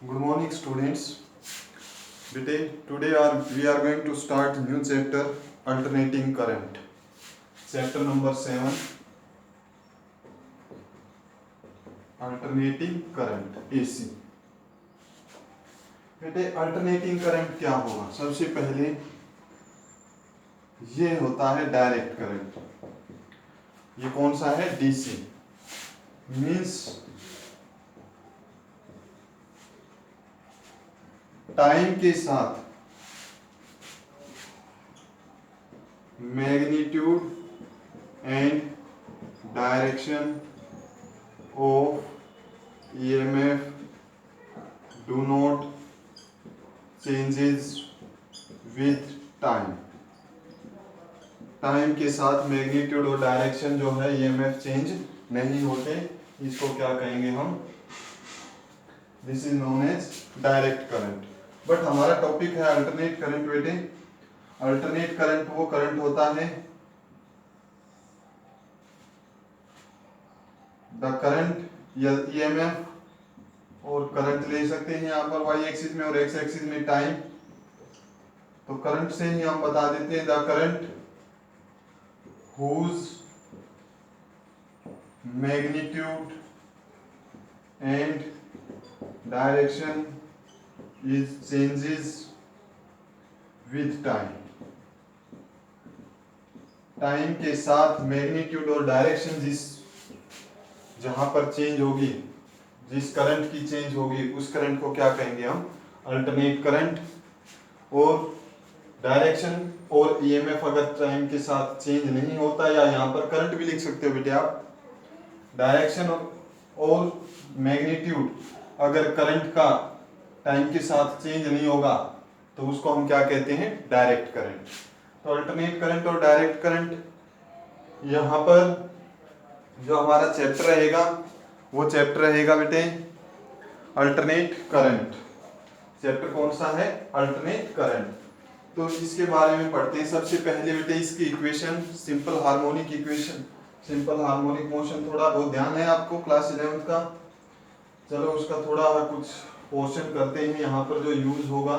Good morning, students. Today we are going to start new chapter, alternating current. Chapter number 7, alternating current AC. बेटे alternating current क्या होगा? सबसे पहले ये होता है डायरेक्ट करंट. ये कौन सा है? डीसी. मीन्स टाइम के साथ magnitude and direction of EMF do not changes with time. Time के साथ मैग्नीट्यूड और डायरेक्शन जो है ईएमएफ चेंज नहीं होते. इसको क्या कहेंगे हम? This is known as direct current. But हमारा टॉपिक है अल्टरनेट करंट. बेटे अल्टरनेट करंट वो करंट होता है द करंट या ईएमएफ, और करंट ले सकते हैं यहाँ पर वाई एक्सिस में और एक्स एक्सिस में टाइम. तो करंट से ही हम बता देते हैं the current whose magnitude and direction is changes with time. Time के साथ मैग्नीट्यूड और डायरेक्शन जहां पर चेंज होगी, जिस करंट की चेंज होगी, उस करंट को क्या कहेंगे हम? Alternate current. और डायरेक्शन और ईएमएफ अगर टाइम के साथ चेंज नहीं होता, या यहाँ पर करंट भी लिख सकते हो बेटे आप. डायरेक्शन और मैग्नीट्यूड अगर करंट का टाइम के साथ चेंज नहीं होगा तो उसको हम क्या कहते हैं? Direct current. तो अल्टरनेट करंट और डायरेक्ट करंट, यहाँ पर जो हमारा चैप्टर रहेगा वो चैप्टर रहेगा बेटे अल्टरनेट करंट. चैप्टर कौन सा है? Alternate current. तो इसके बारे में पढ़ते हैं. सबसे पहले बेटे इसकी equation, simple harmonic equation, simple harmonic motion थोड़ा बहुत ध्यान है आपको क्लास 11 का. चलो उसका थोड़ा कुछ पोर्शन करते हैं यहाँ पर जो यूज होगा.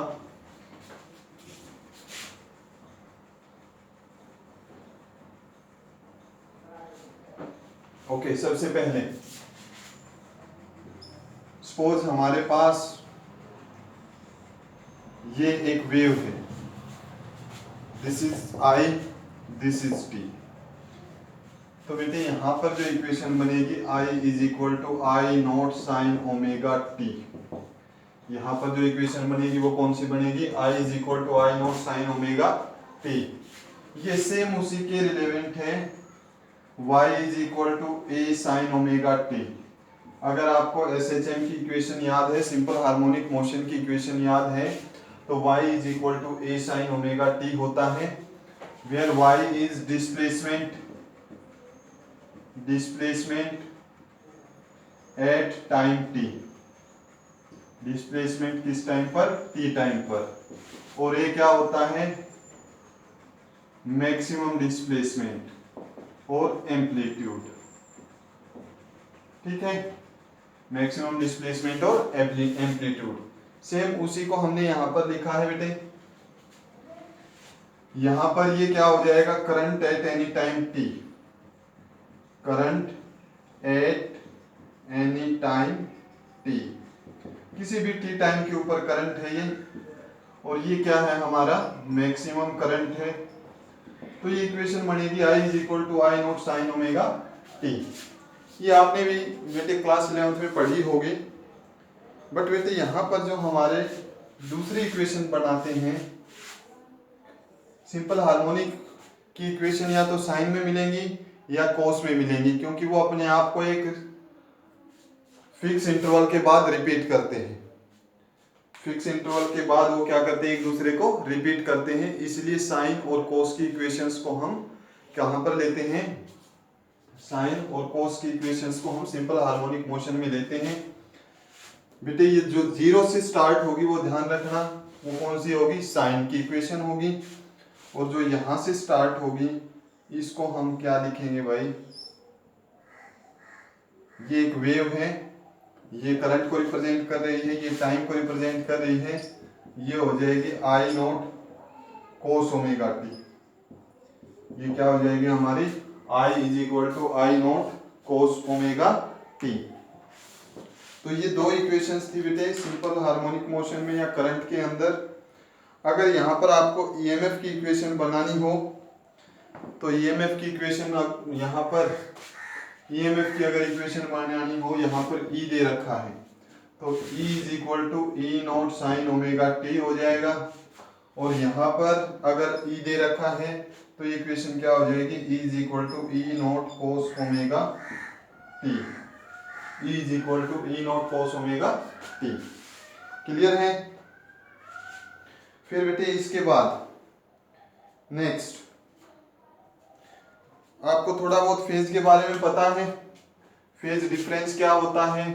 ओके, सबसे पहले सपोज हमारे पास ये एक वेव है. This is I, this is T. तो बेटे यहाँ पर जो इक्वेशन बनेगी I is equal to I naught sine omega T. यहाँ पर जो इक्वेशन बनेगी वो कौन सी बनेगी? I is equal to I naught sine omega T. ये सेम उसी के रिलेवेंट है y is equal to A sine omega T. अगर आपको SHM की इक्वेशन याद है, सिंपल हार्मोनिक मोशन की इक्वेशन याद है, तो y is equal to A sine omega T होता है, where y is displacement at time t. Displacement किस टाइम पर? t टाइम पर. और ये क्या होता है? मैक्सिमम डिस्प्लेसमेंट और एम्पलीट्यूड. ठीक है, मैक्सिमम डिस्प्लेसमेंट और एम्पलीट्यूड. सेम उसी को हमने यहां पर लिखा है बेटे. यहां पर ये क्या हो जाएगा? Current at any time t. Current at any time t. किसी भी t टाइम के ऊपर करंट है ये, और ये क्या है? हमारा मैक्सिमम करंट है. तो ये इक्वेशन बनेगी I is equal to I naught sine omega T. ये आपने भी बेटे क्लास 11 में पढ़ी होगी. बट बेटे यहाँ पर जो हमारे दूसरी इक्वेशन बनाते हैं, सिंपल हार्मोनिक की इक्वेशन या तो साइन में मिलेंगी या कोस में मिलेंगी, क्योंकि वो अपने आप को एक फिक्स इंटरवल के बाद रिपीट करते हैं. फिक्स इंटरवल के बाद वो क्या करते हैं? एक दूसरे को रिपीट करते हैं. इसलिए साइन और कोस की इक्वेशंस को हम कहाँ पर लेते हैं? साइन और कोस की इक्वेशंस को हम सिंपल हार्मोनिक मोशन में लेते हैं. बेटे ये जो जीरो से स्टार्ट होगी वो ध्यान रखना, वो कौन सी होगी? साइन की इक्वेशन होगी. और जो यहां से स्टार्ट होगी इसको हम क्या लिखेंगे भाई? ये एक वेव है ये करंट को रिप्रेजेंट कर रही है, ये टाइम को रिप्रेजेंट कर रही है, ये हो जाएगी I naught cos omega T. ये क्या हो जाएगी हमारी I is equal to I naught cos omega T. तो ये दो इक्वेशंस थी बेटे सिंपल हार्मोनिक मोशन में या करंट के अंदर। अगर यहाँ पर आपको ईएमएफ की इक्वेशन बनानी हो तो ईएमएफ की इक्वेशन यहाँ पर ईएमएफ की अगर इक्वेशन बनानी हो, यहाँ पर ई दे रखा है तो E is equal to E naught sine omega T हो जाएगा। और यहाँ पर अगर ई दे रखा है तो ये इक्वेशन क्या हो जाएगी, E is equal to E naught cos omega T. E is equal to E naught cos omega T. Clear है? फिर बेटे इसके बाद नेक्स्ट आपको थोड़ा बहुत फेज के बारे में पता है। फेज डिफरेंस क्या होता है?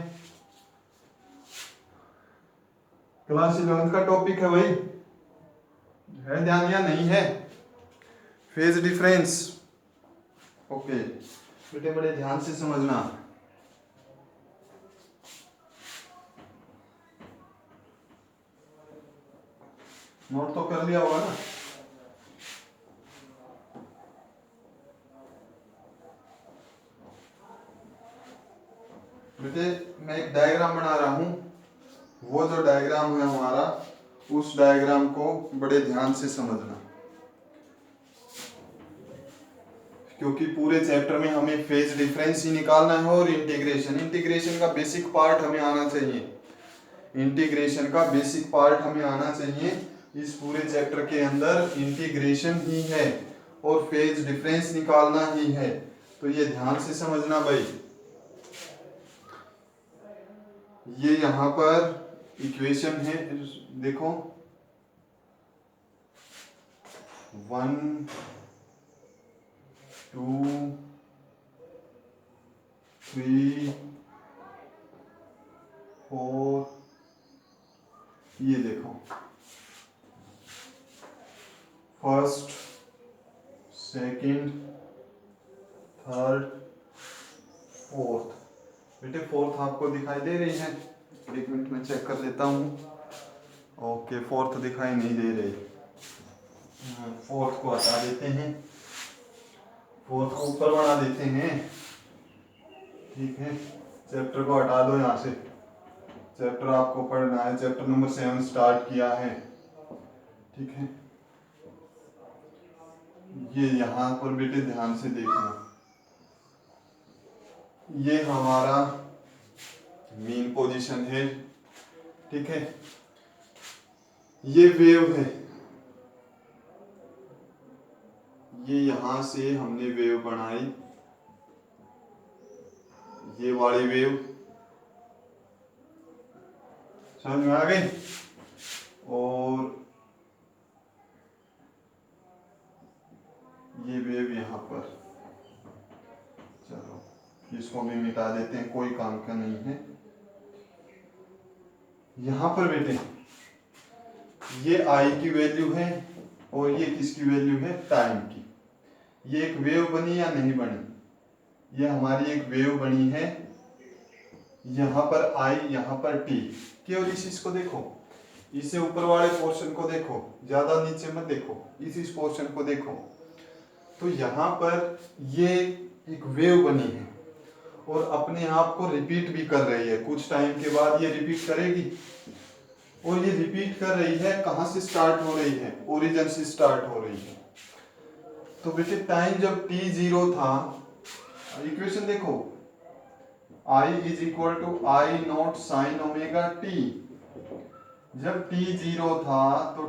क्लास 11 का टॉपिक है भाई, है ध्यान या नहीं है? Phase difference. ओके बेटे बड़े ध्यान से समझना। नोट तो कर लिया होगा ना? बेटे मैं एक डायग्राम बना रहा हूं, वो जो डायग्राम है हमारा, उस डायग्राम को बड़े ध्यान से समझना, क्योंकि पूरे चैप्टर में हमें फेज डिफरेंस ही निकालना है और इंटीग्रेशन। इंटीग्रेशन का बेसिक पार्ट हमें आना चाहिए, इंटीग्रेशन का बेसिक पार्ट हमें आना चाहिए। इस पूरे चैप्टर के अंदर इंटीग्रेशन ही है और फेज डिफरेंस निकालना ही है, तो ये ध्यान से समझना भाई। ये यहाँ पर इक्वेशन है, देखो 1 2 3 4, ये देखो फर्स्ट सेकंड थर्ड फोर्थ। बेटे फोर्थ आपको दिखाई दे रही है? एक मिनट में चेक कर लेता हूँ। ओके फोर्थ दिखाई नहीं दे रही, फोर्थ को हटा देते हैं, फोर्थ को ऊपर बढ़ा देते हैं। ठीक है, चैप्टर को हटा दो यहाँ से, चैप्टर आपको पढ़ना है, चैप्टर नंबर 7 स्टार्ट किया है। ठीक है, ये यहाँ पर बेटे ध्यान से देखना, ये हमारा मीन पोजीशन है। ठीक है, ये वेव है, ये यहां से हमने वेव बनाई, ये वाली वेव समझ में आ गई। और ये वेव यहाँ पर, चलो इसको भी मिटा देते हैं, कोई काम का नहीं है। यहाँ पर बेटे ये आई की वैल्यू है और ये किसकी वैल्यू है, टाइम की। ये एक वेव बनी या नहीं बनी? ये हमारी एक वेव बनी है, यहाँ पर आई यहाँ पर टी। केवल इस चीज को देखो, इसे ऊपर वाले पोर्शन को देखो, ज्यादा नीचे मत देखो, इस पोर्शन को देखो। तो यहाँ पर ये एक वेव बनी है और अपने आप को रिपीट भी कर रही है, कुछ टाइम के बाद ये रिपीट करेगी। और ये रिपीट कर रही है, कहाँ से स्टार्ट हो रही है, ओरिजिन से स्टार्ट हो रही है। तो बेटे टाइम जब t 0 था, इक्वेशन देखो, I is equal to I naught sine omega t. जब t 0 था तो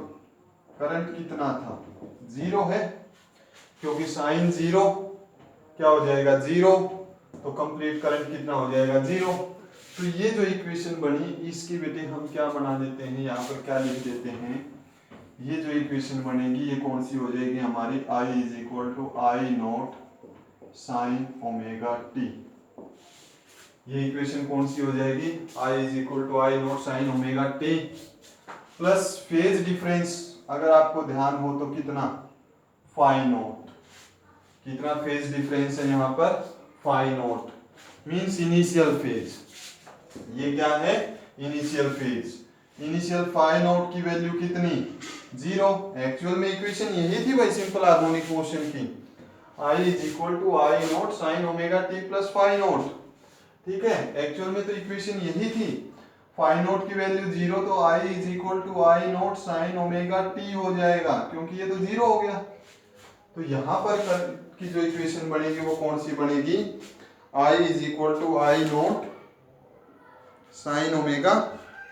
करंट कितना था, 0 है, क्योंकि साइन 0 क्या हो जाएगा, 0, तो कंप्लीट करंट कितना हो जाएगा, 0। तो ये जो इक्वेशन बनी, इसकी बेटे हम क्या बना देते हैं, यहाँ पर क्या लिख देते हैं, ये जो इक्वेशन बनेगी ये कौन सी हो जाएगी हमारी, I is equal to I naught sine omega T. ये इक्वेशन कौन सी हो जाएगी, I is equal to I naught sine omega T plus phase difference, अगर आपको ध्यान हो तो कितना, फाई नॉट। कितना फेज डिफरेंस है यहाँ पर, phi naught, means initial phase. ये क्या है, initial phase. Initial phi naught की वैल्यू कितनी, 0। एक्चुअल में इक्वेशन यही थी भाई सिंपल हार्मोनिक मोशन की, I is equal to I naught sine omega T plus phi naught. ठीक है, एक्चुअल में तो इक्वेशन यही थी, फाई नॉट की वैल्यू 0 तो I is equal to I naught sine omega T हो जाएगा, क्योंकि ये तो 0 हो गया। तो यहाँ पर की जो इक्वेशन बनेगी वो कौन सी बनेगी, I is equal to I naught sine omega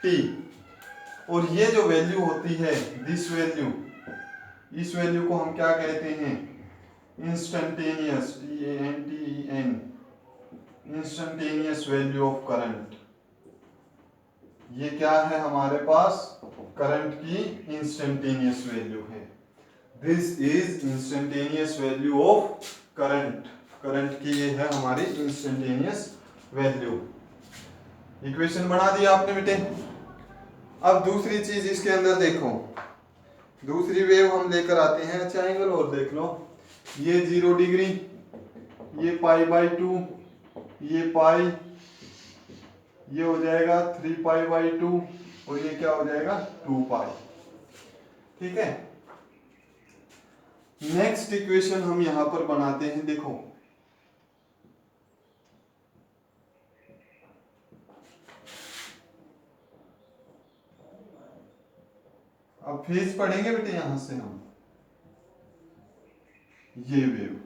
t. और ये जो वैल्यू होती है, दिस वैल्यू, इस वैल्यू को हम क्या कहते हैं, instantaneous, TANTEN, instantaneous value of current. ये क्या है हमारे पास, करंट की इंस्टेंटेनियस वैल्यू है। This is instantaneous value of current. Current की ये है हमारी इंस्टेंटेनियस वैल्यू। इक्वेशन बना दिया आपने बेटे। अब दूसरी चीज इसके अंदर देखो, दूसरी वेव हम लेकर आते हैं। अच्छा एंगल और देख लो, ये 0 डिग्री, ये π/2, ये पाई, ये हो जाएगा 3π/2 और ये क्या हो जाएगा 2π। ठीक है, नेक्स्ट इक्वेशन हम यहां पर बनाते हैं। देखो अब फेज पढ़ेंगे बेटे यहां से हम, ये वेव,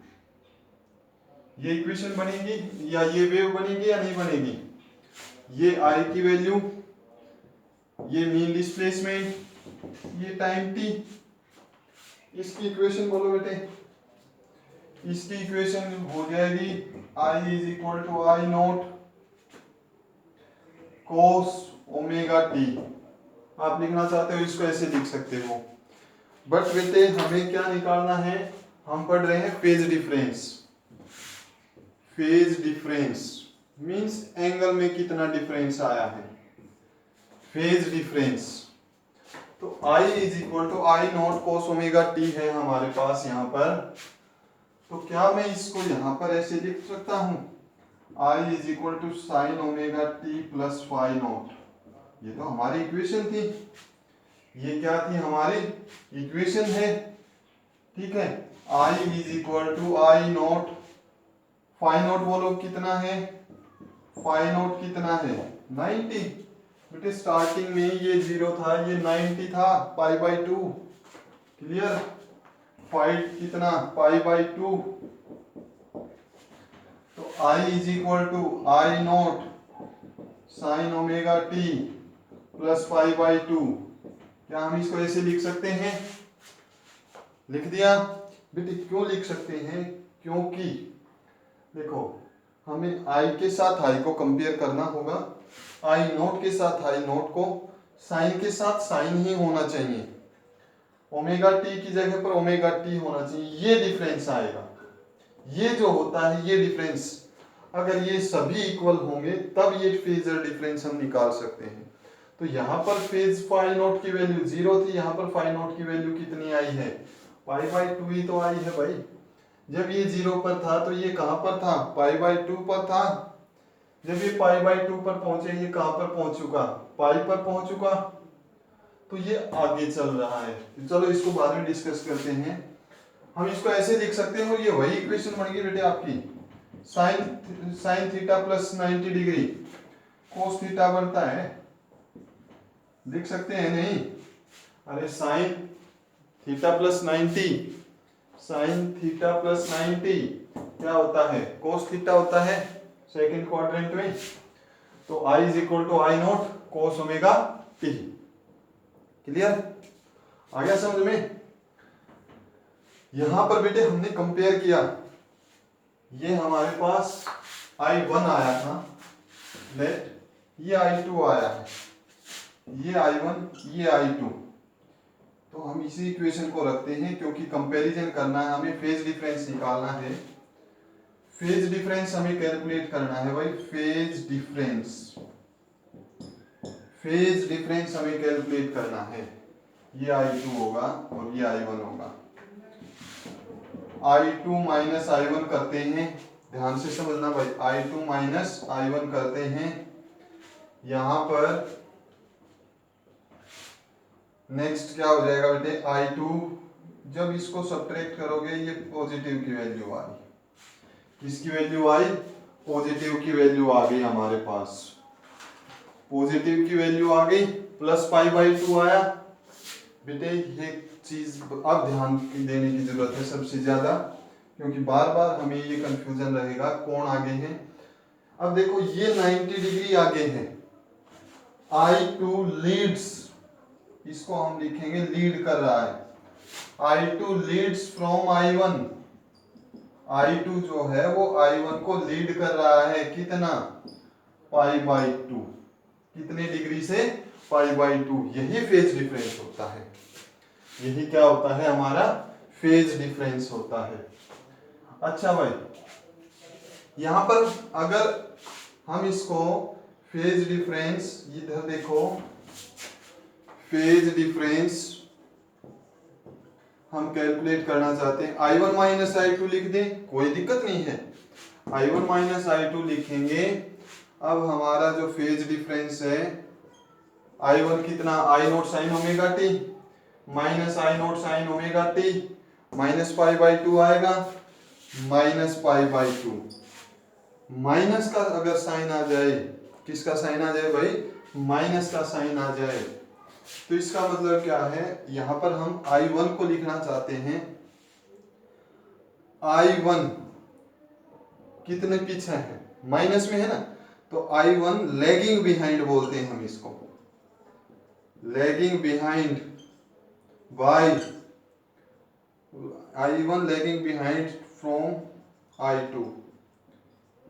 ये इक्वेशन बनेगी या ये वेव बनेगी या नहीं बनेगी। ये आई की वैल्यू, ये मीन डिस्प्लेसमेंट, ये टाइम टी। इसकी इक्वेशन बोलो बेटे, इसकी इक्वेशन हो जाएगी I is equal to I naught cos omega T. आप लिखना चाहते हो इसको ऐसे लिख सकते हो, बट बेटे हमें क्या निकालना है, हम पढ़ रहे हैं phase difference. Phase difference means angle में कितना डिफरेंस आया है, फेज डिफरेंस। तो I is equal to I naught cos omega t है हमारे पास यहाँ पर। तो क्या मैं इसको यहाँ पर ऐसे लिख सकता हूँ, I is equal to sine omega T plus phi naught. ये तो हमारी इक्वेशन थी, ये क्या थी हमारी इक्वेशन है। ठीक है, I is equal to I naught, phi naught बोलो कितना है, फाई नॉट कितना है 90। बेटे स्टार्टिंग में ये 0 था, ये 90 था, π/2। क्लियर, फाई कितना π/2। तो I is equal to I naught sine omega T plus π/2। क्या हम इसको ऐसे लिख सकते हैं, लिख दिया बेटे। क्यों लिख सकते हैं, क्योंकि देखो हमें I के साथ I को कंपेयर करना होगा, आई नोट के साथ आई नोट को, साइन के साथ साइन ही होना चाहिए, ओमेगा टी की जगह पर ओमेगा टी होना चाहिए, ये डिफरेंस आएगा। ये जो होता है ये डिफरेंस, अगर ये सभी इक्वल होंगे तब ये फेजर डिफरेंस हम निकाल सकते हैं। तो यहाँ पर फेज फाई नोट की वैल्यू 0 थी, यहाँ पर फाई नोट की वैल्यू कितनी आई है, π/2 ही तो आई है भाई। जब ये 0 पर था तो ये कहाँ पर था, π/2 पर था। जब ये π/2 पर पहुंचे, ये कहां पर पहुंच चुका, पाई पर पहुंच चुका, तो ये आगे चल रहा है। चलो इसको बाद में डिस्कस करते हैं। हम इसको ऐसे लिख सकते हैं, ये वही इक्वेशन बन गई बेटे आपकी, sine theta plus 90 degree cos theta बनता है, लिख सकते हैं नहीं। अरे sine theta plus 90, sine theta plus 90 क्या होता है, कोस थीटा होता है सेकंड क्वाड्रेंट में। तो I is equal to I naught cos omega T. Clear, आ गया समझ में। यहां पर बेटे हमने कंपेयर किया, ये हमारे पास I1 आया था, लेट ये I2 आया है, ये I1 ये I2। तो हम इसी इक्वेशन को रखते हैं, क्योंकि कंपैरिजन करना है हमें, फेज डिफरेंस निकालना है। फेज डिफरेंस हमें कैलकुलेट करना है भाई, फेज डिफरेंस, फेज डिफरेंस हमें कैलकुलेट करना है। ये I2 होगा और ये I1 होगा। I2 माइनस I1 करते हैं, ध्यान से समझना भाई, I2 माइनस I1 करते हैं, यहां पर नेक्स्ट क्या हो जाएगा बेटे, I2 जब इसको सब्ट्रैक्ट करोगे ये पॉजिटिव की वैल्यू आई, इसकी वैल्यू आई, पॉजिटिव की वैल्यू आ गई हमारे पास, पॉजिटिव की वैल्यू आ गई, प्लस π/2 आया बेटे। ये चीज अब ध्यान देने की जरूरत है सबसे ज्यादा, क्योंकि बार बार हमें ये कंफ्यूजन रहेगा कौन आगे है। अब देखो ये 90 डिग्री आगे है, I2 लीड्स, इसको हम लिखेंगे लीड कर रहा है, I2 Leeds from I1, I2 जो है वो I1 को लीड कर रहा है, कितना, π/2, कितने डिग्री से, π/2, यही फेज डिफरेंस होता है, यही क्या होता है हमारा फेज डिफरेंस होता है। अच्छा भाई, यहां पर अगर हम इसको फेज डिफरेंस, इधर देखो फेज डिफरेंस हम कैलकुलेट करना चाहते हैं, I1 माइनस I2 लिख दें, कोई दिक्कत नहीं है, I1 माइनस I2 लिखेंगे। अब हमारा जो फेज डिफरेंस है, I1 कितना, I0 sine omega T minus I0 sine omega T minus π/2 आएगा, माइनस π/2, माइनस का अगर साइन आ जाए, किसका साइन आ जाए भाई, माइनस का साइन आ जाए, तो इसका मतलब क्या है, यहां पर हम I1 को लिखना चाहते हैं, I1 कितने पीछे है, माइनस में है ना, तो I1 लैगिंग बिहाइंड बोलते हैं हम इसको, lagging behind by, I1 lagging behind from I2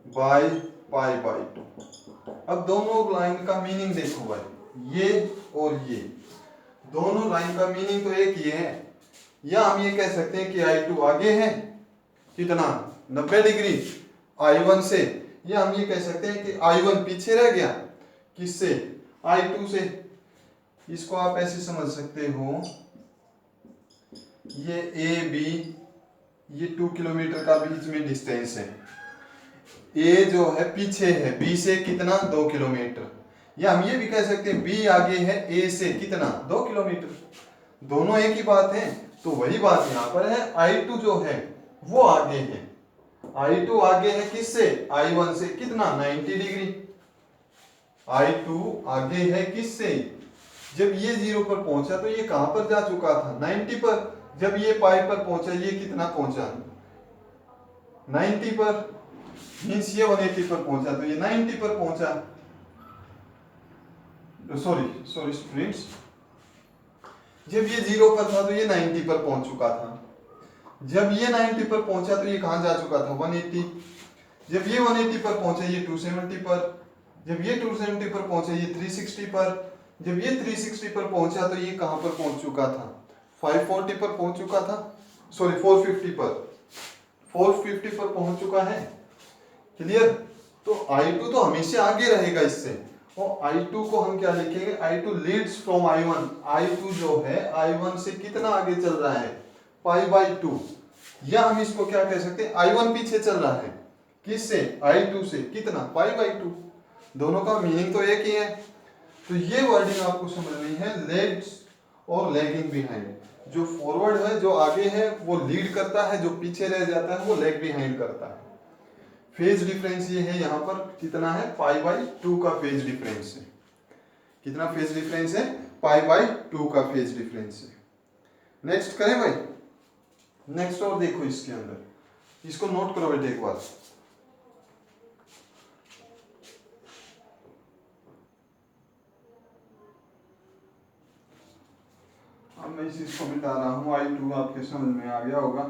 by π/2। अब दोनों लाइन का मीनिंग देखो भाई, ये और ये दोनों लाइन का मीनिंग तो एक ही है, या हम ये कह सकते हैं कि I2 आगे है कितना, 90 डिग्री I1 से, या हम ये कह सकते हैं कि I1 पीछे रह गया, किससे, I2 से। इसको आप ऐसे समझ सकते हो, ये A B, ये 2 किलोमीटर का बीच में डिस्टेंस है, A जो है पीछे है B से कितना, 2 किलोमीटर, या हम ये भी कह सकते हैं B आगे है A से कितना, 2 किलोमीटर, दोनों एक ही बात है। तो वही बात यहाँ पर है, I2 जो है वो आगे है, I2 आगे है किससे, I1 से कितना, 90 डिग्री, I2 आगे है किससे, जब ये 0 पर पहुंचा तो ये कहां पर जा चुका था, 90 पर, जब ये पाई पर पहुंचा ये कितना पहुंचा, 90 पर, मीन्स ये 180 पर पहुंचा तो ये 90 पर पहुंचा, सॉरी स्टूडेंट्स, जब ये 0 पर था तो ये 90 पर पहुंच चुका था, जब ये 90 पर पहुंचा तो ये कहां जा चुका था, 180, जब ये 180 पर पहुंचा ये 270 पर, जब ये 270 पर पहुंचा ये 360 पर, जब ये 360 पर पहुंचा तो ये कहां पर पहुंच चुका था, 540 पर पहुंच चुका था, 450 पर, 450 पर पहुंच चुका है, क्लियर। तो I2 तो हमेशा आगे रहेगा इससे, और I2 को हम क्या लिखेंगे, I2 Leeds from I1, I2 जो है I1 से कितना आगे चल रहा है, π/2, या हम इसको क्या कह सकते हैं, I1 पीछे चल रहा है, किससे, I2 से, कितना, π/2, दोनों का मीनिंग तो एक ही है। तो ये वर्डिंग आपको समझनी है, लीड्स और लैगिंग बिहाइंड, जो फॉरवर्ड है जो आगे है वो लीड करता है, जो पीछे रह जाता है वो लैग बिहाइंड करता है। फेज डिफरेंस ये है, यहाँ पर कितना है, π/2 का फेज डिफरेंस है, कितना फेज डिफरेंस है, π/2 का फेज डिफरेंस है। नेक्स्ट करें भाई, नेक्स्ट और देखो इसके अंदर, इसको नोट करो बेटे एक बार, अब मैं इस चीज को मिटा रहा हूँ, I2 आपके समझ में आ गया होगा।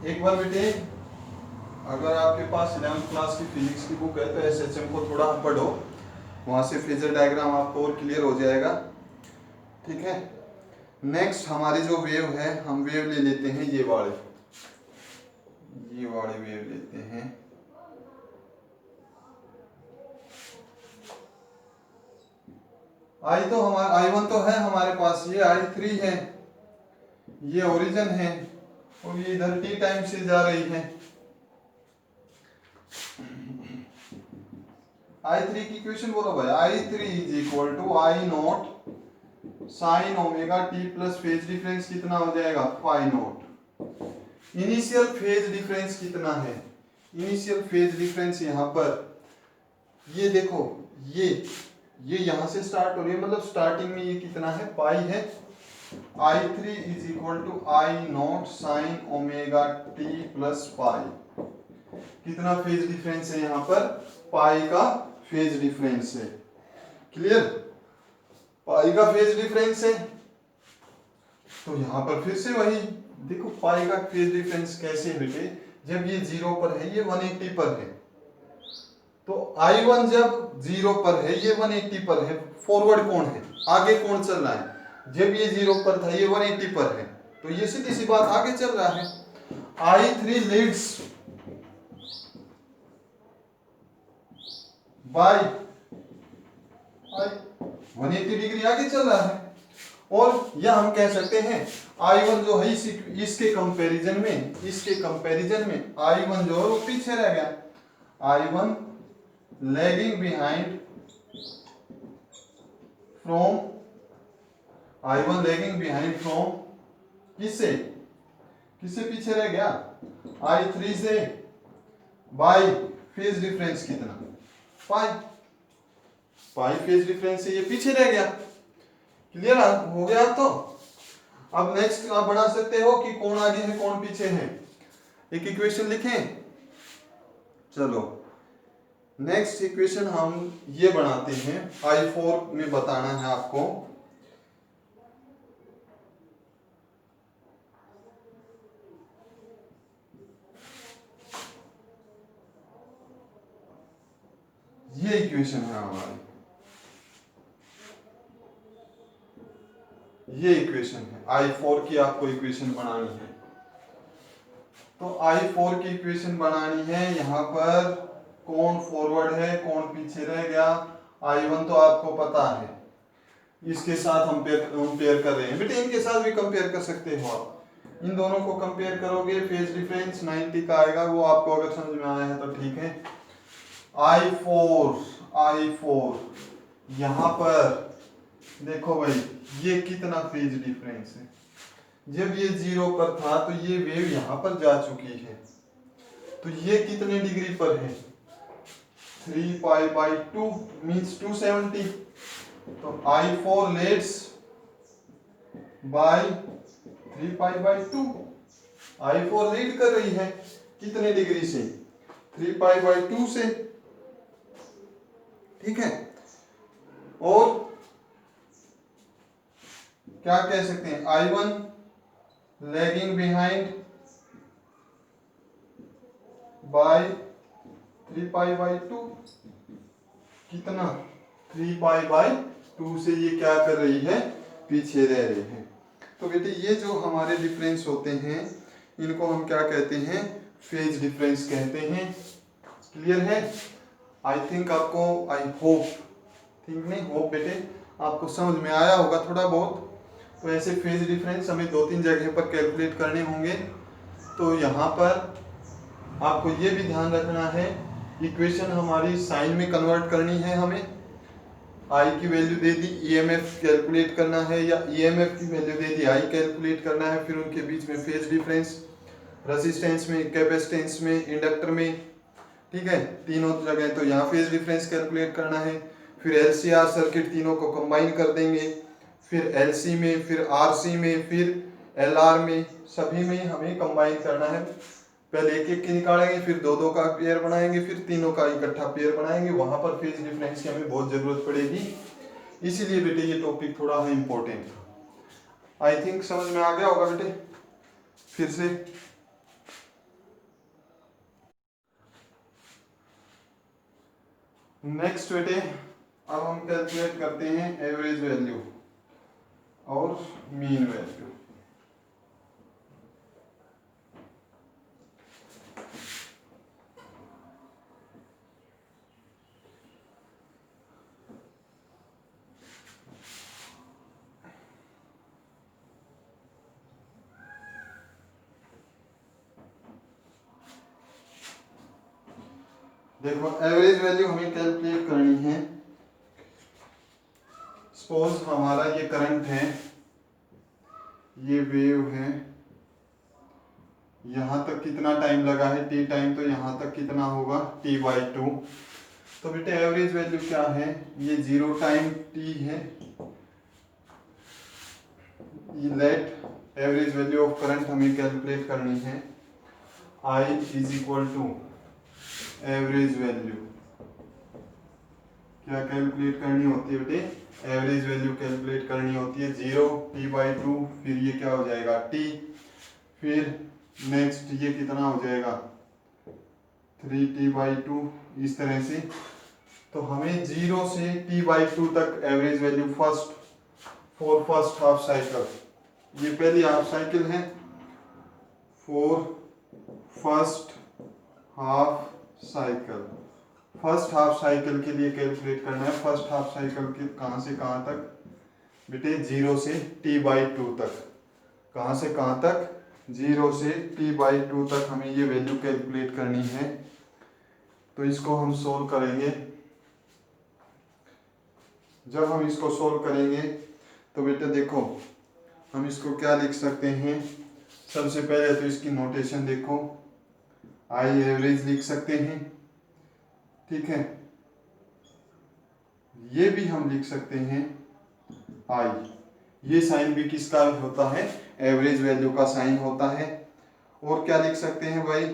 एक बार बेटे अगर आपके पास 11th क्लास की फिजिक्स की बुक है तो SHM को थोड़ा पढ़ो, वहां से फेजर डायग्राम आपको और क्लियर हो जाएगा, ठीक है। नेक्स्ट हमारी जो वेव है, हम वेव ले लेते हैं ये वाले वेव लेते हैं, आई तो हमारा I1 तो है हमारे पास, ये I3 है, ये ओरिजिन है, और ये इधर टी टाइम से जा रही है। I3 की इक्वेशन बोलो भाई, I3 is equal to I naught sine omega T plus phase difference कितना हो जाएगा, phi naught. Initial phase difference कितना है, इनिशियल फेज डिफरेंस यहाँ पर ये देखो, ये यहां से स्टार्ट हो रही है, मतलब स्टार्टिंग में ये कितना है, पाई है। I3 is equal to I naught sine omega T plus pi. कितना फेज डिफरेंस है यहाँ पर, पाई का फेज डिफरेंस है। क्लियर, पाई का फेज डिफरेंस है। तो यहां पर फिर से वही देखो, पाई का फेज डिफरेंस कैसे बेटे, जब ये 0 पर है, ये 180 पर है, तो I1 जब 0 पर है, ये 180 पर है, फॉरवर्ड कौन है, आगे कौन चल रहा है, जब ये 0 पर था, ये 180 पर है, तो ये सीधी सी बात आगे चल रहा है। I3 लीड्स बाय 180 डिग्री आगे चल रहा है। और यह हम कह सकते हैं I1 जो है इसके कंपैरिजन में I1 जो है वो पीछे रह गया। I1 लैगिंग बिहाइंड फ्रॉम किससे पीछे रह गया, I3 से, बाय फेज डिफरेंस कितना, पाई फेज डिफरेंस से ये पीछे रह गया। क्लियर हो गया। तो अब नेक्स्ट आप बना सकते हो कि कौन आगे है कौन पीछे है, एक इक्वेशन लिखें। चलो नेक्स्ट इक्वेशन हम ये बनाते हैं, I4 में बताना है आपको। ये इक्वेशन है हमारी, ये इक्वेशन है I4 की, आपको इक्वेशन बनानी है। तो I4 की इक्वेशन बनानी है, यहाँ पर कौन फॉरवर्ड है कौन पीछे रह गया। I1 तो आपको पता है, इसके साथ हम कंपेयर कर रहे हैं बेटे, इनके साथ भी कंपेयर कर सकते हो आप, इन दोनों को कंपेयर करोगे, फेज डिफरेंस 90 का आएगा, वो आपको अगर समझ में आया है तो ठीक है। I4 यहाँ पर देखो भाई, ये कितना फेज डिफरेंस है, जब ये 0 पर था तो ये वेव यहाँ पर जा चुकी है, तो ये कितने डिग्री पर है, 3 पाई बाई 2 मीन्स 270। तो I4 lets by 3 pi by 2, I4 lead कर रही है कितने डिग्री से, 3 पाई बाई 2 से, ठीक है। और क्या कह सकते हैं, I1 lagging behind bye 3 pi by 2, कितना 3 पाई बाई 2 से ये क्या कर रही है, पीछे रह रही है। तो बेटे ये जो हमारे डिफरेंस होते हैं, इनको हम क्या कहते हैं, फेज डिफरेंस कहते हैं। क्लियर है, आई थिंक आपको, आई होप, थिंक नहीं होप बेटे आपको समझ में आया होगा थोड़ा बहुत। तो ऐसे फेज डिफरेंस हमें 2-3 जगह पर कैलकुलेट करने होंगे। तो यहाँ पर आपको ये भी ध्यान रखना है, इक्वेशन हमारी साइन में कन्वर्ट करनी है हमें, आई की वैल्यू दे दी, ईएमएफ कैलकुलेट करना है, या ईएमएफ की value they the, I calculate करना है, फिर उनके बीच में फेज डिफरेंस, रेजिस्टेंस में, कैपेसिटेंस में, इंडक्टर में, ठीक है, तीनों जगह। तो यहाँ फेज डिफरेंस कैलकुलेट करना है, फिर एलसीआर सर्किट तीनों को कंबाइन कर देंगे, फिर एलसी में, फिर आरसी में, फिर एलआर में, सभी में हमें कंबाइन करना है। पहले एक एक की निकालेंगे, फिर दो दो का पेयर बनाएंगे, फिर तीनों का इकट्ठा पेयर बनाएंगे, वहां पर फेज डिफरेंस की हमें बहुत जरूरत पड़ेगी। इसीलिए बेटे ये टॉपिक थोड़ा है इंपॉर्टेंट। आई थिंक समझ में आ गया होगा बेटे। फिर से नेक्स्ट बेटे, अब हम कैलकुलेट करते हैं एवरेज वैल्यू और मीन वैल्यू। देखो एवरेज वैल्यू हमें कैलकुलेट करनी है। सपोज हमारा ये करंट है, ये वेव है, यहाँ तक कितना टाइम लगा है t टाइम, तो यहाँ तक कितना होगा t/2। तो बेटे एवरेज वैल्यू क्या है, ये 0 टाइम t है। ये let average value of current हमें कैलकुलेट करनी है। I is equal to average value क्या कैलकुलेट करनी होती है बेटे, एवरेज वैल्यू कैलकुलेट करनी होती है 0 t/2, फिर ये क्या हो जाएगा t, फिर नेक्स्ट ये कितना हो जाएगा 3t/2, इस तरह से। तो हमें 0 से t/2 तक average value for first half cycle, ये पहली हाफ साइकिल है, for first half cycle, first half cycle के लिए कैलकुलेट करना है। फर्स्ट हाफ साइकिल के कहाँ से कहाँ तक बेटे, 0 से t/2 तक, कहाँ से कहाँ तक 0 से t/2 तक हमें ये वैल्यू कैलकुलेट करनी है। तो इसको हम सोल्व करेंगे। जब हम इसको सोल्व करेंगे तो बेटे देखो हम इसको क्या लिख सकते हैं, सबसे पहले तो इसकी नोटेशन देखो, आई एवरेज लिख सकते हैं, ठीक है। ये भी हम लिख सकते हैं आई, ये साइन भी किसका होता है, एवरेज वैल्यू का साइन होता है। और क्या लिख सकते हैं भाई,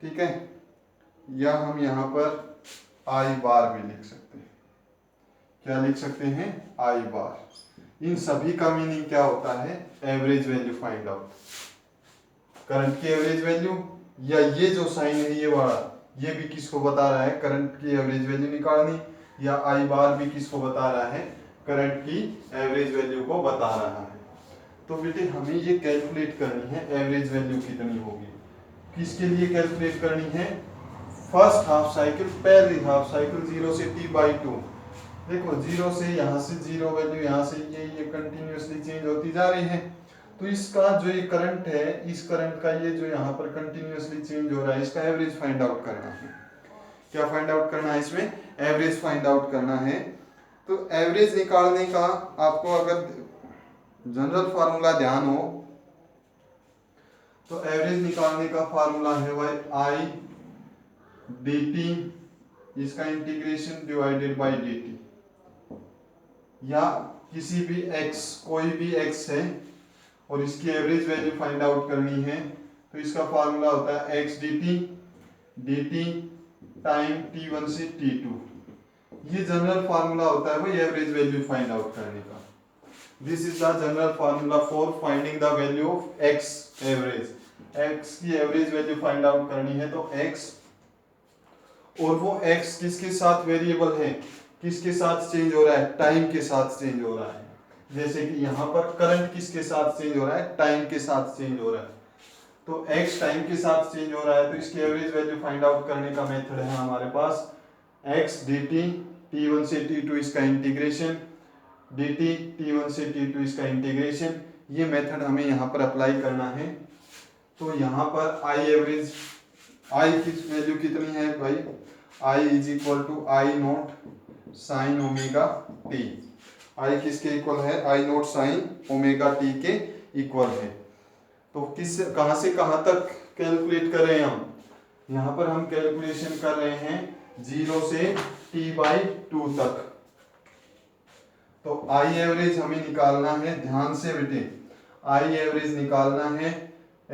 ठीक है, या हम यहाँ पर आई बार भी लिख सकते हैं। क्या लिख सकते हैं, आई बार। इन सभी का मीनिंग क्या होता है, average value find out, current की एवरेज वैल्यू, या ये जो साइन है ये वाला, ये भी किसको बता रहा है, करंट की एवरेज वैल्यू निकालनी, या आई बार भी किसको बता रहा है, करंट की एवरेज वैल्यू को बता रहा है। तो बेटे हमें ये कैलकुलेट करनी है एवरेज वैल्यू कितनी होगी, किसके लिए कैलकुलेट करनी है, फर्स्ट हाफ साइकिल, पहली हाफ साइकिल 0 से t/2। देखो 0 से यहाँ से 0 वैल्यू, यहाँ से ये कंटिन्यूसली चेंज होती जा रही है। तो इसका जो ये करंट है, इस करंट का ये जो यहाँ पर कंटिन्यूसली चेंज हो रहा है, इसका एवरेज फाइंड आउट करना है। क्या फाइंड आउट करना है, इसमें एवरेज फाइंड आउट करना है। तो एवरेज निकालने का आपको अगर जनरल फार्मूला ध्यान हो तो एवरेज निकालने का फार्मूला है भाई आई dt, इसका इंटीग्रेशन डिवाइडेड बाय dt, या किसी भी x, कोई भी x है और इसकी एवरेज वैल्यू फाइंड आउट करनी है, तो इसका फार्मूला होता है x dt टाइम t1 से t2। ये जनरल फार्मूला होता है भाई एवरेज वैल्यू फाइंड आउट करने का। This is the general formula for finding the value of x average. x की एवरेज वैल्यू फाइंड आउट करनी है तो x, और वो x किसके साथ वेरिएबल है, किसके साथ चेंज हो रहा है, टाइम के साथ चेंज हो रहा है। जैसे कि यहाँ पर करंट किसके साथ चेंज हो रहा है, टाइम के साथ चेंज हो रहा है। तो x टाइम के साथ चेंज हो रहा है, तो इसकी एवरेज वैल्यू फाइंड आउट करने का मेथड है हमारे पास x dt t1 से t2 इसका इंटीग्रेशन, dt t1 से t2 इसका इंटीग्रेशन। ये मेथड हमें यहाँ पर अप्लाई करना है। तो यहाँ पर i एवरेज, i की वैल्यू कितनी है भाई, i is equal to I naught sine omega t. i किसके इक्वल है, I naught sine omega t के इक्वल है। तो किस कहाँ से कहाँ तक कैलकुलेट कर रहे हैं हम, यहाँ पर हम कैलकुलेशन कर रहे हैं 0 से t/2 तक। तो आई एवरेज हमें निकालना है, ध्यान से बेटे आई एवरेज निकालना है।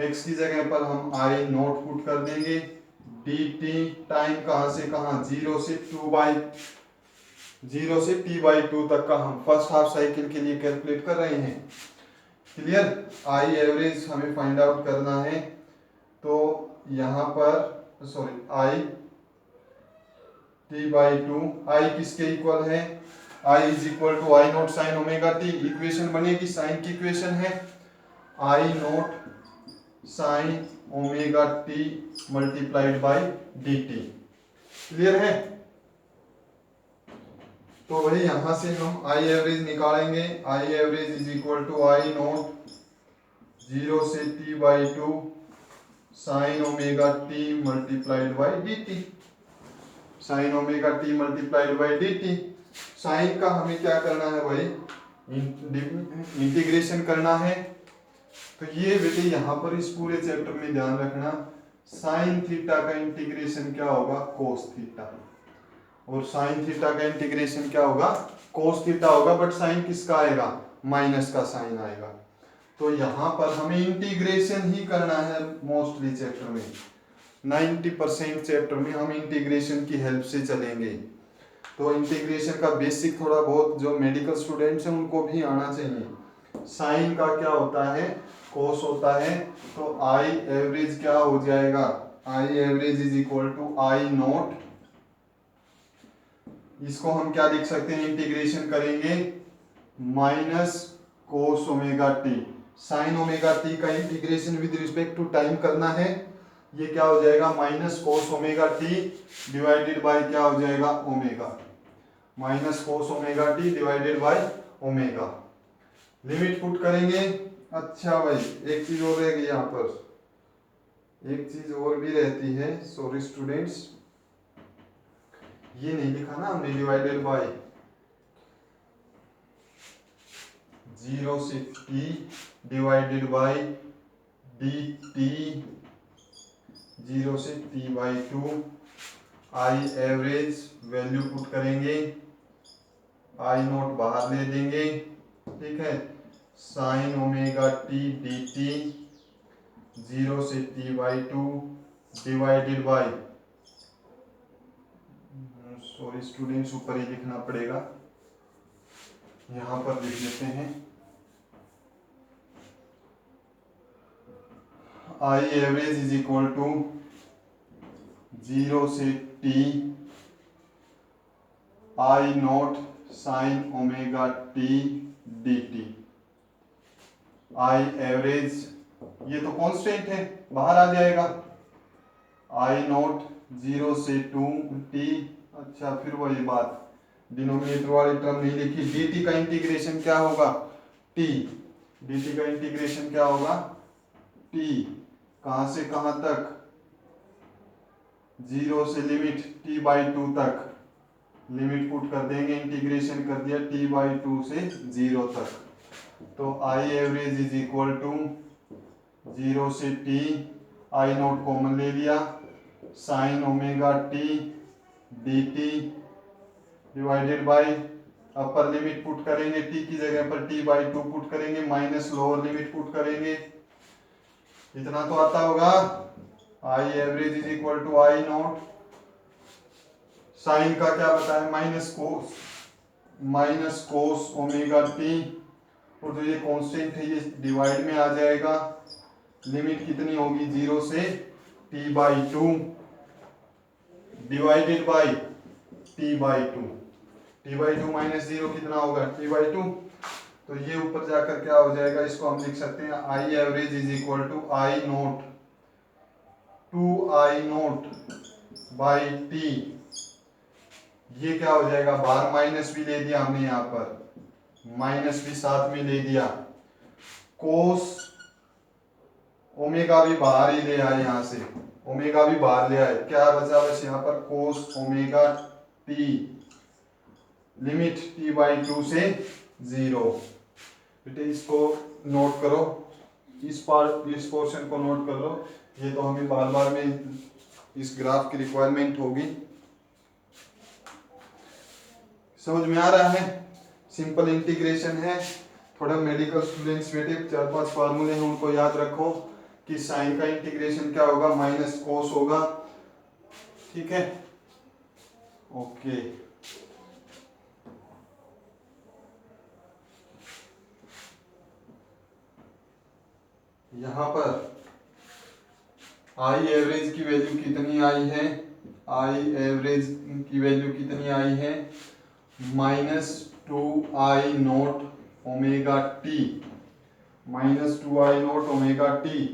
x की जगह पर हम आई नोट पुट कर देंगे, dt टाइम कहाँ से कहाँ 0 से t/2 तक का हम फर्स्ट हाफ साइकिल के लिए कैलकुलेट कर रहे हैं। क्लियर, आई एवरेज हमें फाइंड आउट करना है। तो यहाँ पर सॉरी आई t/2, आई किसके इक्वल है, I is equal to I naught sine omega t. Equation बनेगी, साइन की इक्वेशन है I naught sine omega t multiplied by dt। Clear है। तो वही यहां से हम आई एवरेज निकालेंगे, I average is equal to I naught 0 से t/2 sine omega t multiplied by d t, sine omega t multiplied by d t. Sine का हमें क्या करना है भाई, इंटीग्रेशन करना है। तो ये बेटे यहाँ पर इस पूरे चैप्टर में ध्यान रखना, साइन थीटा का इंटीग्रेशन क्या होगा, कोस थीटा, और साइन थीटा का इंटीग्रेशन क्या होगा, कोस थीटा होगा, बट साइन किसका आएगा, माइनस का साइन आएगा। तो यहाँ पर हमें इंटीग्रेशन ही करना है मोस्टली चैप्टर में, 90% चैप्टर में हम इंटीग्रेशन की हेल्प से चलेंगे। तो इंटीग्रेशन का बेसिक थोड़ा बहुत जो मेडिकल स्टूडेंट्स हैं उनको भी आना चाहिए। साइन का क्या होता है, कोस होता है, तो आई एवरेज क्या हो जाएगा, I average is equal to I naught, इसको हम क्या लिख सकते हैं, इंटीग्रेशन करेंगे minus cos omega t, sine omega t का integration with respect to time करना है, ये क्या हो जाएगा minus cos omega t divided by क्या हो जाएगा omega, minus cos omega t divided by omega. Limit put करेंगे। अच्छा भाई एक चीज और रहेगी यहाँ पर, एक चीज और भी रहती है, सॉरी स्टूडेंट्स, ये नहीं लिखा ना हमने, डिवाइडेड बाय 0 से t डिवाइडेड बाय dt 0 से t by 2, I average value put करेंगे, आई नोट बाहर ले देंगे, ठीक है, sine omega t d t 0 से t by 2 divided by, sorry students ऊपर ही लिखना पड़ेगा, यहाँ पर लिख लेते हैं, I average is equal to 0 से t I naught sine omega t d t, I average ये तो कांस्टेंट है बाहर आ जाएगा, आई नोट 0 से 2 t, अच्छा फिर वही बात, डिनोमिनेटर वाली टर्म नहीं लिखी, dt का इंटीग्रेशन क्या होगा t, dt का इंटीग्रेशन क्या होगा t, कहां से कहां तक, 0 से लिमिट t बाई 2 तक, लिमिट पुट कर देंगे, इंटीग्रेशन कर दिया t बाई 2 से 0 तक, तो I average is equal to 0 से t, आई नोट कॉमन ले लिया, sine omega t d t divided by, upper limit put करेंगे t की जगह पर t बाई 2 पुट करेंगे, माइनस लोअर लिमिट पुट करेंगे, इतना तो आता होगा, I average is equal to I naught, sine का क्या बताया माइनस कोस ओमेगा टी, और जो ये कांस्टेंट है ये डिवाइड में आ जाएगा, लिमिट कितनी होगी 0 से t by 2 divided by t by 2, t by 2 minus 0 कितना होगा t बाई 2, तो ये ऊपर जाकर क्या हो जाएगा, इसको हम लिख सकते हैं I average is equal to I naught 2 I naught by t, ये क्या हो जाएगा, बाहर माइनस भी ले दिया हमने, यहाँ पर माइनस भी साथ में ले दिया, कोस ओमेगा भी बाहर ही ले आए, यहाँ से ओमेगा भी बाहर ले आए, क्या बचा बस यहाँ पर कोस omega T, limit t by 2 से 0, बेटे इसको नोट करो, इस पोर्शन को नोट कर लो, ये तो हमें बार बार में इस ग्राफ की रिक्वायरमेंट होगी। समझ में आ रहा है, सिंपल इंटीग्रेशन है, थोड़ा मेडिकल स्टूडेंट्स बेटे 4-5 फार्मूले हैं उनको याद रखो, कि साइन का इंटीग्रेशन क्या होगा माइनस कोस होगा, ठीक है, ओके। यहाँ पर आई एवरेज की वैल्यू कितनी आई है, आई एवरेज की वैल्यू कितनी आई है minus 2 I note omega T, minus 2 I note omega T,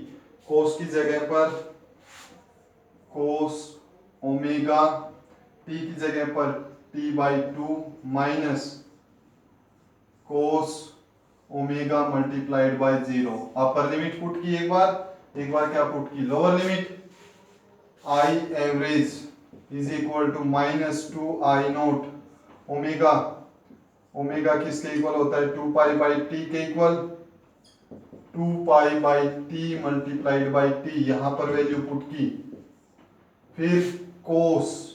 कोस की जगह पर कोस ओमेगा टी की जगह पर t by 2 minus cos omega multiplied by 0, upper limit put की एक बार, एक बार क्या पुट की, lower limit I average is equal to -2 I0 omega, omega किसके इक्वल होता है, 2π/t के equal, 2π/t multiplied by T, यहां पर वैल्यू पुट की। फिर कोस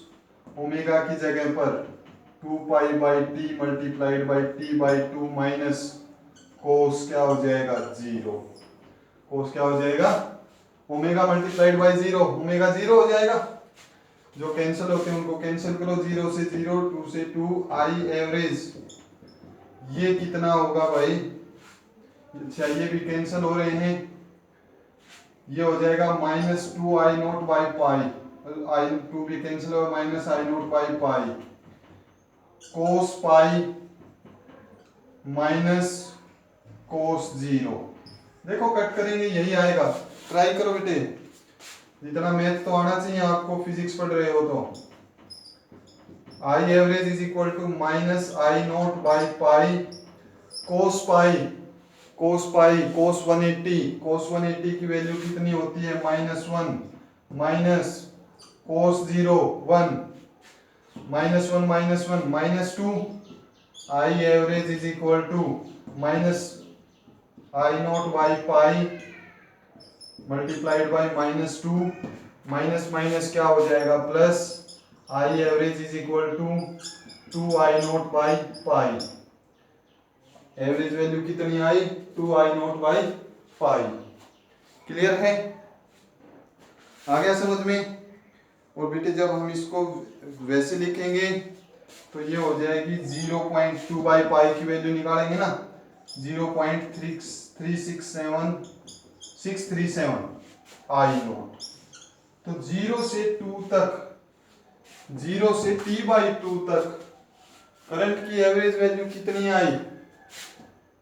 ओमेगा की जगह पर 2π/t multiplied by t/2 minus cos क्या हो जाएगा 0, कोस क्या हो जाएगा, ओमेगा मल्टीप्लाइड बाई 0, ओमेगा 0 हो जाएगा। जो कैंसिल होते हैं उनको कैंसिल करो, 0 से 0, 2 से 2, आई एवरेज ये कितना होगा भाई, अच्छा ये भी कैंसिल हो रहे हैं, ये हो जाएगा -2I0/पाई, I2 भी कैंसिल हो, -I0/पाई, कोस पाई माइनस कोस 0। देखो कट करेंगे यही आएगा, ट्राई करो बेटे, जितना मैथ तो आना चाहिए आपको, फिजिक्स पढ़ रहे हो तो। I average is equal to -I0/पाई cos pi, cos pi cos 180, cos 180 की वैल्यू कितनी होती है -1 minus cos 0 1, -1 -2, I average is equal to -I0/पाई मल्टीप्लाइड बाई -2, माइनस माइनस क्या हो जाएगा plus, I average is equal to 2I0/पाई, एवरेज वैल्यू कितनी आई 2I0/पाई। क्लियर है, आ गया समझ में। और बेटे जब हम इसको वैसे लिखेंगे तो ये हो जाएगी 0.2/पाई की वैल्यू निकालेंगे ना, 0.367637 I0। तो 0 से 2 तक, 0 से t/2 तक करंट की एवरेज वैल्यू कितनी आई,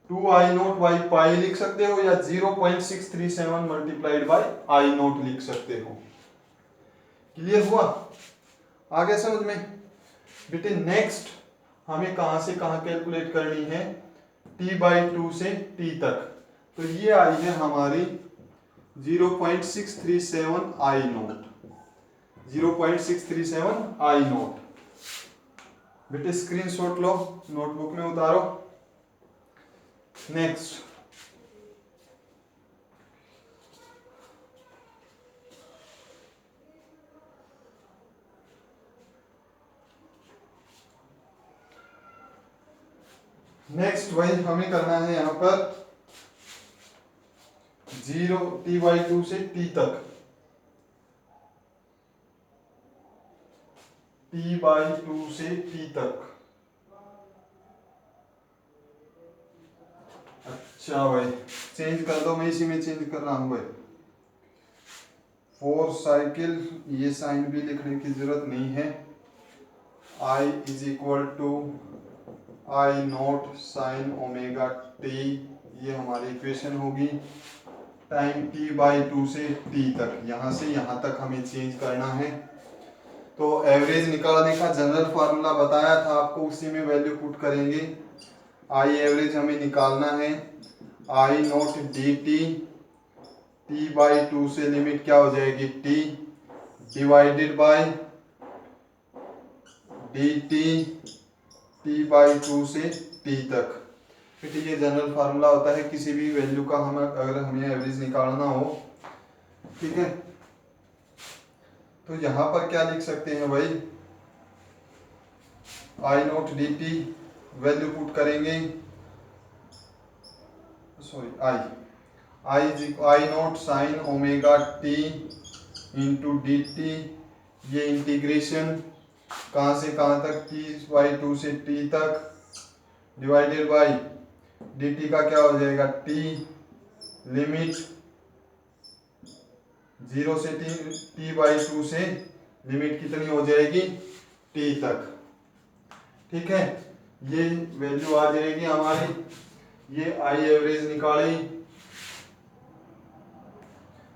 2I0/पाई लिख सकते हो या 0.637 मल्टीप्लाइड बाई I0 लिख सकते हो। क्लियर हुआ, आ गया समझ में बेटे। नेक्स्ट हमें कहां से कहां कैलकुलेट करनी है, t/2 से t तक, तो ये आई है हमारी 0.637 I0, 0.637 I0। बेटे स्क्रीनशॉट लो, नोटबुक में उतारो। नेक्स्ट वही हमें करना है यहां पर 0t/2 से t तक, t/2 से t तक। अच्छा भाई चेंज कर दो, मैं इसी में चेंज कर रहा हूं भाई, 4 साइकिल, ये साइन भी लिखने की जरूरत नहीं है, I is equal to I0 sine omega t, ये हमारी इक्वेशन होगी। टाइम t/2 से t तक, यहां से यहां तक हमें चेंज करना है। तो एवरेज निकालने का जनरल फार्मूला बताया था आपको, उसी में वैल्यू पुट करेंगे। आई एवरेज हमें निकालना है, I0 dt, t/2 से लिमिट क्या हो जाएगी t divided by dt t/2 से t तक। फिर ये जनरल फार्मूला होता है किसी भी वैल्यू का, हम अगर हमें एवरेज निकालना हो, ठीक है। तो यहां पर क्या लिख सकते हैं भाई, I0 dt वैल्यू पुट करेंगे, sorry I0 sine omega t into dt, ये इंटीग्रेशन कहां से कहां तक, t/2 से t तक, डिवाइडेड बाय dt का क्या हो जाएगा t, लिमिट 0 से t/2 से लिमिट कितनी हो जाएगी t तक, ठीक है। ये वैल्यू आ जाएगी हमारी, ये आई एवरेज निकाली।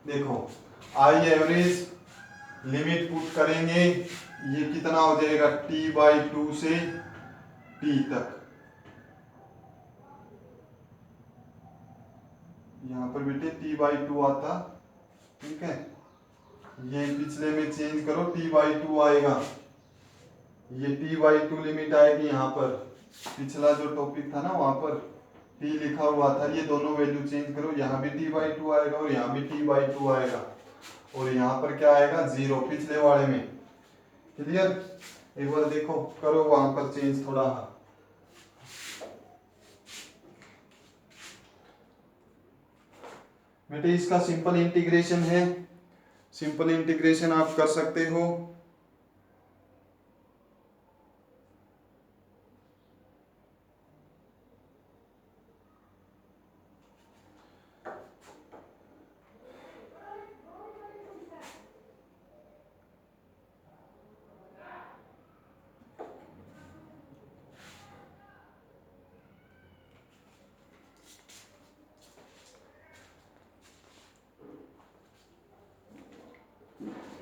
देखो आई एवरेज लिमिट पुट करेंगे, ये कितना हो जाएगा t/2 से t तक, यहां पर बेटे t/2 आता ठीक है, ये पिछले में चेंज करो, t/2 आएगा, ये t/2 लिमिट आएगी यहाँ पर, पिछला जो टॉपिक था ना वहां पर t लिखा हुआ था, ये दोनों वैल्यू चेंज करो, यहाँ भी t/2 आएगा और यहाँ भी t/2 आएगा, और यहाँ पर क्या आएगा 0 पिछले वाले में। क्लियर, एक बार देखो, करो वहां पर चेंज थोड़ा। बेटे इसका सिंपल इंटीग्रेशन है, सिंपल इंटीग्रेशन आप कर सकते हो।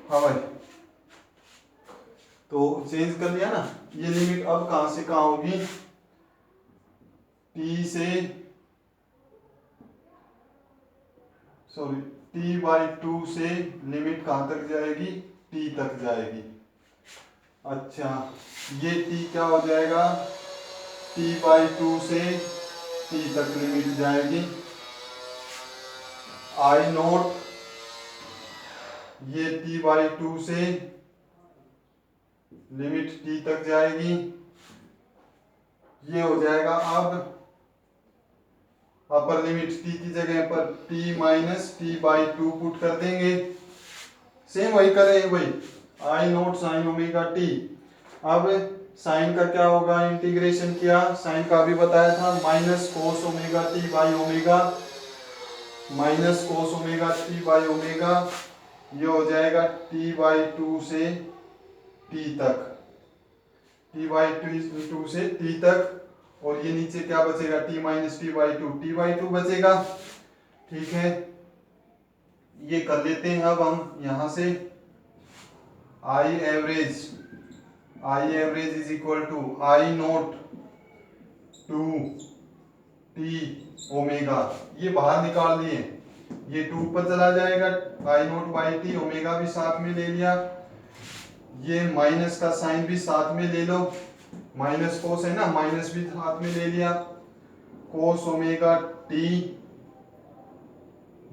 हाँ भाई, तो चेंज कर लिया ना, ये लिमिट अब कहां से कहां होगी, t से सॉरी t/2 से लिमिट कहां तक जाएगी, t तक जाएगी। अच्छा, ये t क्या हो जाएगा, t/2 से t तक लिमिट जाएगी, I0 ये t/2 से लिमिट t तक जाएगी, ये हो जाएगा अब अपर लिमिट t की जगह पर t-t/2 पुट कर देंगे, सेम वही करें भाई, I0 sin ओमेगा t। अब साइन का क्या होगा, इंटीग्रेशन किया, साइन का भी बताया था, minus cos omega t by omega, minus cos omega t by omega, ये हो जाएगा t/2 से t तक, t/2 से t तक, और ये नीचे क्या बचेगा, t-t/2, t/2 बचेगा। ठीक है, ये कर लेते हैं अब हम यहां से, I average is equal to I0 two t omega, ये बाहर निकाल लिए, ये 2 पर चला जाएगा, I0/t, ओमेगा भी साथ में ले लिया, ये माइनस का साइन भी साथ में ले लो, माइनस कोस है ना, माइनस भी साथ में ले लिया, कोस ओमेगा t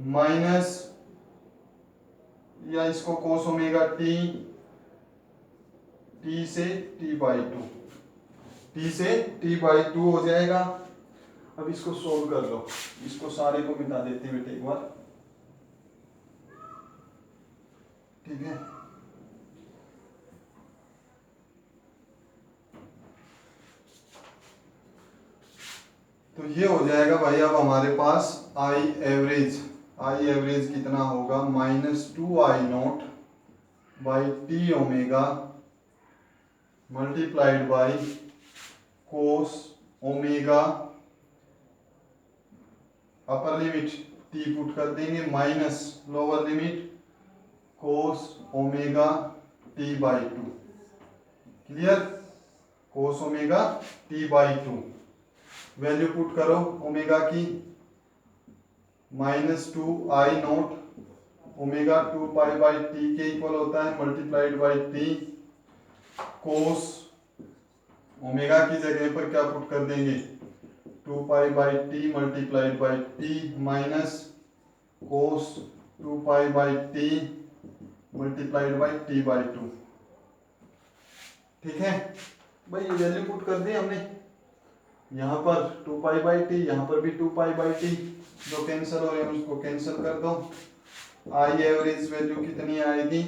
माइनस, या इसको कोस ओमेगा t, t से t/2, t से t/2 हो जाएगा। अब इसको सोल्व कर लो, इसको सारे को मिटा देते हैं बेटे एक बार, ठीक है। तो ये हो जाएगा भाई, अब हमारे पास आई एवरेज कितना होगा, -2I0 by T omega multiplied by cos omega, upper limit T put कर देंगे, माइनस लोअर लिमिट कोस ओमेगा t/2। क्लियर, कोस ओमेगा t/2, वैल्यू पुट करो ओमेगा की, -2I0 ओमेगा 2π/t के इक्वल होता है, multiplied by t, cos omega की जगह पर क्या पुट कर देंगे, 2π/t multiplied by t minus cos 2π/t multiplied by t/2। ठीक है भाई, ये वैल्यू पुट कर दी हमने, यहाँ पर 2π/t, यहाँ पर भी 2π/t, जो कैंसिल हो रहे हैं उसको कैंसिल कर दो। आई एवरेज वैल्यू कितनी आएगी,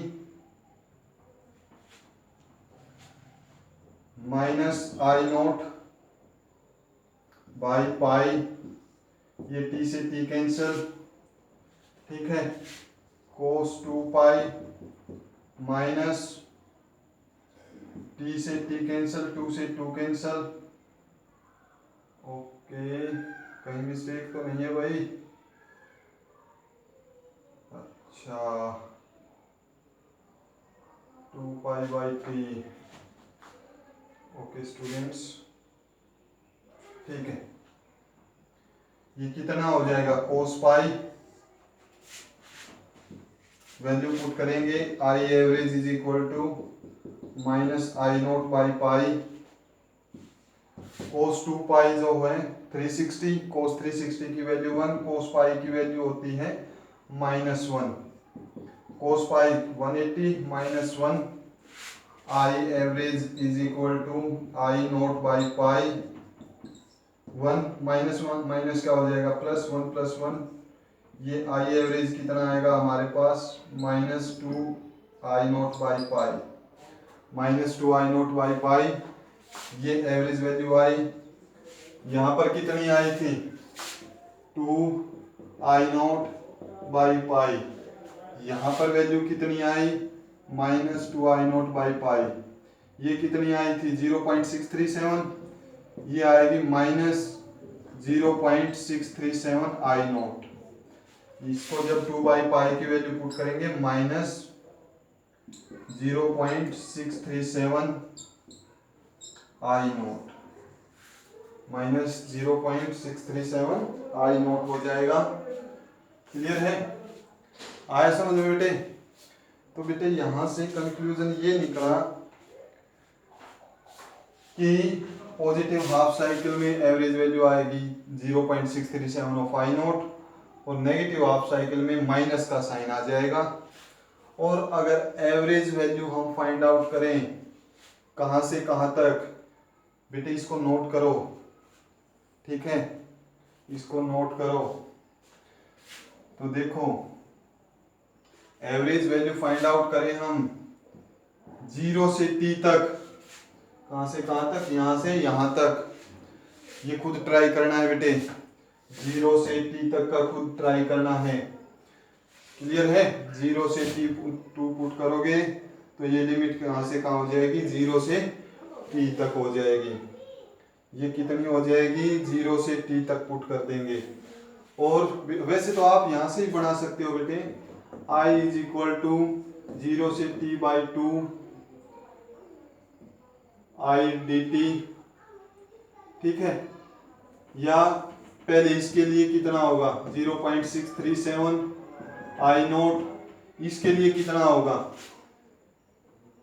-I0 बाई पाई, ये t से t कैंसिल, ठीक है, कोस 2π माइनस t से t कैंसिल, 2 से 2 कैंसिल। ओके, कहीं मिस्टेक तो नहीं है भाई, अच्छा 2π/t, ओके स्टूडेंट्स, ठीक है, ये कितना हो जाएगा, कोस पाई वैल्यू पुट करेंगे, I average is equal to minus I naught by pi, cos 2 pi जो है 360, कोस 360 की वैल्यू 1, कोस पाई की वैल्यू होती है -1, cos pi 180 -1, I average is equal to I naught by pi 1 -1 minus क्या हो जाएगा +1 +1, ये आई एवरेज कितना आएगा हमारे पास -2 I naught by pi, -2 I naught by pi, ये एवरेज वैल्यू आई। यहाँ पर कितनी आई थी 2 आई नोट बाई पाई, यहाँ पर वैल्यू कितनी आई -2 आई नोट बाई पाई, ये कितनी आई थी 0.637, ये आएगी -0.637 आई नोट। इसको जब 2 बाई पाई की वैल्यू पुट करेंगे -0.637 आई नोट, -0.637 आई नोट हो जाएगा। क्लियर है, आया समझ में बेटे? तो बेटे यहां से कंक्लूजन ये निकला कि पॉजिटिव हाफ साइकिल में एवरेज वैल्यू आएगी 0.637 ऑफ आई नोट, और नेगेटिव हाफ साइकिल में माइनस का साइन आ जाएगा। और अगर एवरेज वैल्यू हम फाइंड आउट करें कहां से कहां तक, बेटे इसको नोट करो, ठीक है, इसको नोट करो। तो देखो एवरेज वैल्यू फाइंड आउट करें हम 0 से t तक, कहां से कहां तक, यहां से यहां तक, ये खुद ट्राई करना है बेटे, 0 से t तक का खुद ट्राई करना है। क्लियर है, 0 से t 2 पुट करोगे तो ये लिमिट कहां से कहां हो जाएगी 0 से t तक हो जाएगी, ये कितनी हो जाएगी 0 से t तक पुट कर देंगे। और वैसे तो आप यहां से ही बना सकते हो बेटे, i इज इक्वल टू 0 से t बाई 2 i dt, ठीक है, या पहले इसके लिए कितना होगा 0.637 आई नोट, इसके लिए कितना होगा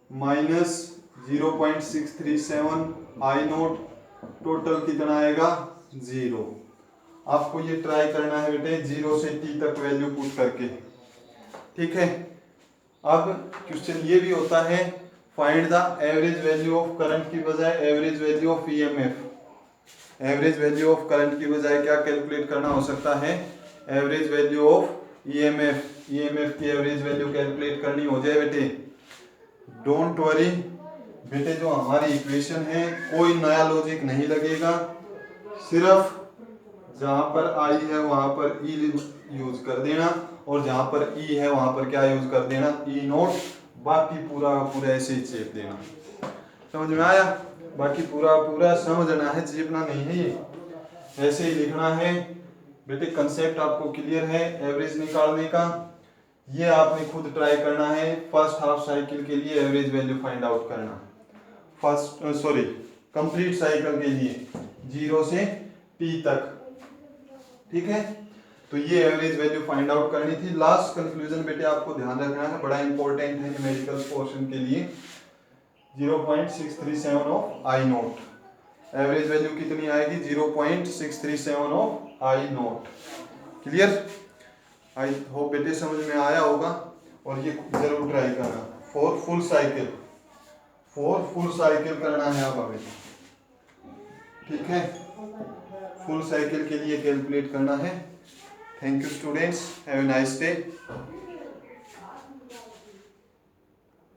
-0.637 आई नोट, टोटल कितना आएगा 0। आपको ये ट्राई करना है बेटे 0 से t तक वैल्यू पुट करके, ठीक है। अब क्वेश्चन ये भी होता है find the average value of current की बजाय average value of EMF, average value of current की बजाय क्या कैलकुलेट करना हो सकता है average value of EMF, EMF की एवरेज वैल्यू कैलकुलेट करनी हो जाए बेटे। डोंट वरी बेटे, जो हमारी इक्वेशन है कोई नया लॉजिक नहीं लगेगा, सिर्फ जहां पर आई है वहां पर ई यूज कर देना, और जहां पर ई है वहां पर क्या यूज कर देना ई नोट, बाकी पूरा पूरा ऐसे ही चेप देना। समझ में आया? बाकी पूरा पूरा समझना है, चेपना नहीं है, ये ऐसे ही लिखना है बेटे। कंसेप्ट आपको क्लियर है एवरेज निकालने का, ये आपने खुद ट्राई करना है। फर्स्ट हाफ साइकिल के लिए एवरेज वैल्यू फाइंड आउट करना, कंप्लीट साइकिल के लिए 0 से t तक, ठीक है। तो ये एवरेज वैल्यू फाइंड आउट करनी थी। लास्ट कंक्लूजन बेटे आपको ध्यान रखना है, बड़ा इंपॉर्टेंट है न्यूमेरिकल पोर्शन के लिए, 0.637 of I note, average value कितनी आएगी 0.637 of I note. Clear? I hope बेटे समझ में आया होगा, और ये जरूर ट्राई करना। फॉर फुल साइकिल करना है अब हमें, ठीक है, फुल साइकिल के लिए कैलकुलेट करना है। Thank you students, have a nice day.